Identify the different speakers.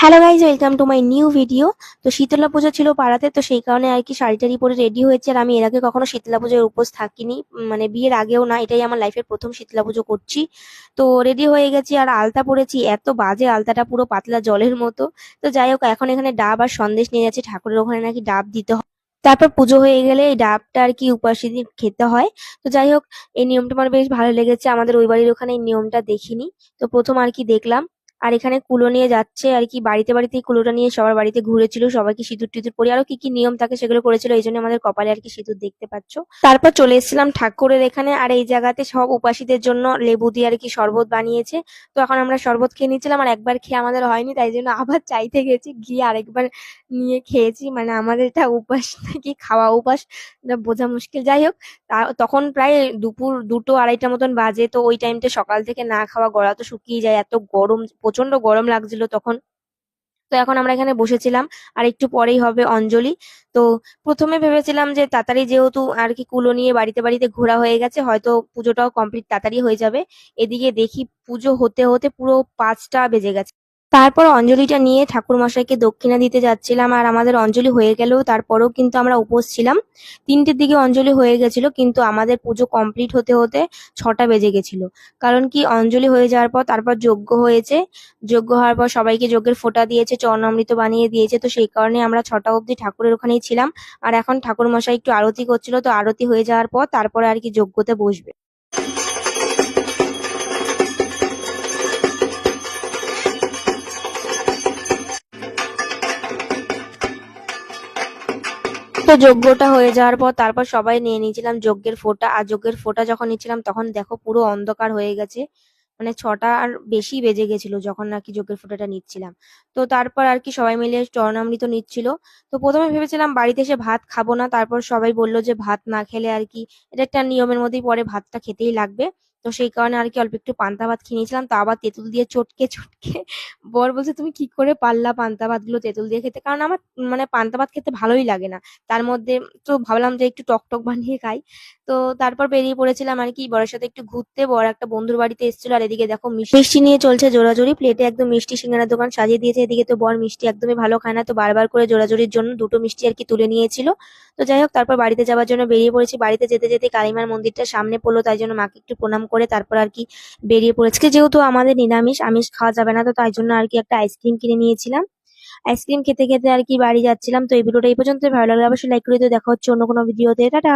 Speaker 1: Hello guys, welcome to my new video. তো শীতলা পুজো ছিল পাড়াতে, তো সেই কারণে আর কি শাড়ি টাড়ি পরে রেডি হয়েছে। আর আমি এর আগে কখনো শীতলা পুজোয় উপোস থাকিনি, মানে বিয়ের আগেও না, এটাই আমার লাইফের প্রথম শীতলা পুজো করছি। তো রেডি হয়ে গেছি আর আলতা পরেছি, এত বাজে আলতাটা, পুরো পাতলা জলের মতো। তো যাই হোক, এখন এখানে ডাব আর সন্দেশ নিয়ে যাচ্ছি, ঠাকুরের ওখানে নাকি ডাব দিতে হয়। তারপর পুজো হয়ে গেলে এই ডাবটা আর কি উপাসী দিন খেতে হয়। তো যাই হোক, এই নিয়মটা আমার বেশ ভালো লেগেছে। আমাদের ওই বাড়ির ওখানে এই নিয়মটা দেখিনি, তো প্রথম আর কি দেখলাম। আর এখানে কুলো নিয়ে যাচ্ছে আর কি, বাড়িতে বাড়িতে এই কুলোটা নিয়ে সবার বাড়িতে ঘুরেছিল, সবাইকে সিঁদুর টিঁদুর পরিয়ে আরো কি কি নিয়ম থাকে সেগুলো করেছিল, এই জন্য আমাদের কপালে আর কি সিঁদুর দেখতে পাচ্ছ। তারপর চলে এসেছিলাম ঠাকুরের এখানে, আর এই জায়গাতে সব উপাসীদের জন্য লেবু দিয়ে আর কি শরবত বানিয়েছে। তো এখন আমরা শরবত খেয়ে নিচ্ছিলাম, আর একবার খেয়ে আমাদের হয়নি, তাই জন্য আবার চাইতে গেছি, গিয়ে আরেকবার নিয়ে খেয়েছি। মানে আমাদের এটা উপাস নাকি খাওয়া উপাস, এটা বোঝা মুশকিল। যাই হোক, তখন প্রায় দুপুর 2টো 2:30 মতন বাজে। তো ওই টাইমটা সকাল থেকে না খাওয়া, গলা তো শুকিয়ে যায়, এত গরম, প্রচন্ড গরম লাগছিল তখন। তো এখন আমরা এখানে বসেছিলাম, আর একটু পরেই হবে অঞ্জলি। তো প্রথমে ভেবেছিলাম যে তাড়াতাড়ি, যেহেতু আর কি কুলো নিয়ে বাড়িতে বাড়িতে ঘোরা হয়ে গেছে, হয়তো পুজোটাও কমপ্লিট তাড়াতাড়ি হয়ে যাবে। এদিকে দেখি পুজো হতে হতে পুরো 5টা বেজে গেছে। তারপর অঞ্জলিটা নিয়ে ঠাকুর মশাইকে দক্ষিণা দিতে যাচ্ছিলাম, আর আমাদের অঞ্জলি হয়ে গেলেও তারপরেও কিন্তু আমরা উপোস ছিলাম। 3টের দিকে অঞ্জলি হয়ে গেছিল, কিন্তু আমাদের পুজো কমপ্লিট হতে হতে 6টা বেজে গেছিল। কারণ কি, অঞ্জলি হয়ে যাওয়ার পর তারপর যজ্ঞ হয়েছে। যজ্ঞ হওয়ার পর সবাইকে যজ্ঞের ফোঁটা দিয়েছে, চরণামৃত বানিয়ে দিয়েছে। তো সেই কারণে আমরা 6টা অবধি ঠাকুরের ওখানেই ছিলাম। আর এখন ঠাকুর মশাই একটু আরতি করছিল, তো আরতি হয়ে যাওয়ার পর তারপরে আর কি যজ্ঞতে বসবে। তো যজ্ঞটা হয়ে যাওয়ার পর তারপর সবাই নিয়ে নিয়েছিলাম যজ্ঞের ফোঁটা। আর যজ্ঞের ফোঁটা যখন নিচ্ছিলাম তখন দেখো পুরো অন্ধকার হয়ে গেছে। মানে 6টা আর বেশি বেজে গেছিল যখন নাকি যজ্ঞের ফোঁটাটা নিচ্ছিলাম। তো তারপর আর কি সবাই মিলে চরণামৃত নিচ্ছিল। তো প্রথমে ভেবেছিলাম বাড়িতে এসে ভাত খাবো না, তারপর সবাই বললো যে ভাত না খেলে আর কি, এটা একটা নিয়মের মধ্যেই পড়ে, ভাতটা খেতেই লাগবে। তো সেই কারণে আর কি অল্প একটু পান্তা ভাত খেয়ে নিয়েছিলাম, তা আবার তেঁতুল দিয়ে চটকে চটকে। বর বলছে, তুমি কি করে পারলা পান্তা ভাতগুলো তেঁতুল দিয়ে খেতে? কারণ আমার মানে পান্তা ভাত খেতে ভালোই লাগে না। তার মধ্যে তো ভাবলাম যে একটু টক টক বানিয়ে খাই। তো তারপর বেরিয়ে পড়েছিলাম আর কি বরের সাথে একটু ঘুরতে। বর একটা বন্ধুর বাড়িতে এসেছিল, আর এদিকে দেখো মিষ্টি নিয়ে চলছে জোরাজুরি, প্লেটে একদম মিষ্টি সিঙ্গারার দোকান সাজিয়ে দিয়েছে। এদিকে তো বর মিষ্টি একদমই ভালো খায় না, তো বারবার করে জোরাজুরির জন্য 2টো মিষ্টি আর কি তুলে নিয়েছিল। তো যাই হোক, তারপর বাড়িতে যাওয়ার জন্য বেরিয়ে পড়েছি। বাড়িতে যেতে যেতে কালীমার মন্দিরটা সামনে পড়লো, তাই জন্য মাকে একটু প্রণাম করে তারপর আর কি বেরিয়ে পড়েছি। যেহেতু আমাদের নিরামিষ, আমিষ খাওয়া যাবে না, তো তাই জন্য আর কি একটা আইসক্রিম কিনে নিয়েছিলাম। আইসক্রিম খেতে খেতে আর কি বাড়ি যাচ্ছিলাম। তো এই ভিডিওটা এই পর্যন্ত, ভালো লাগলে অবশ্যই লাইক করে দিও। দেখা হচ্ছে অন্য কোনো ভিডিওতে, টাটা।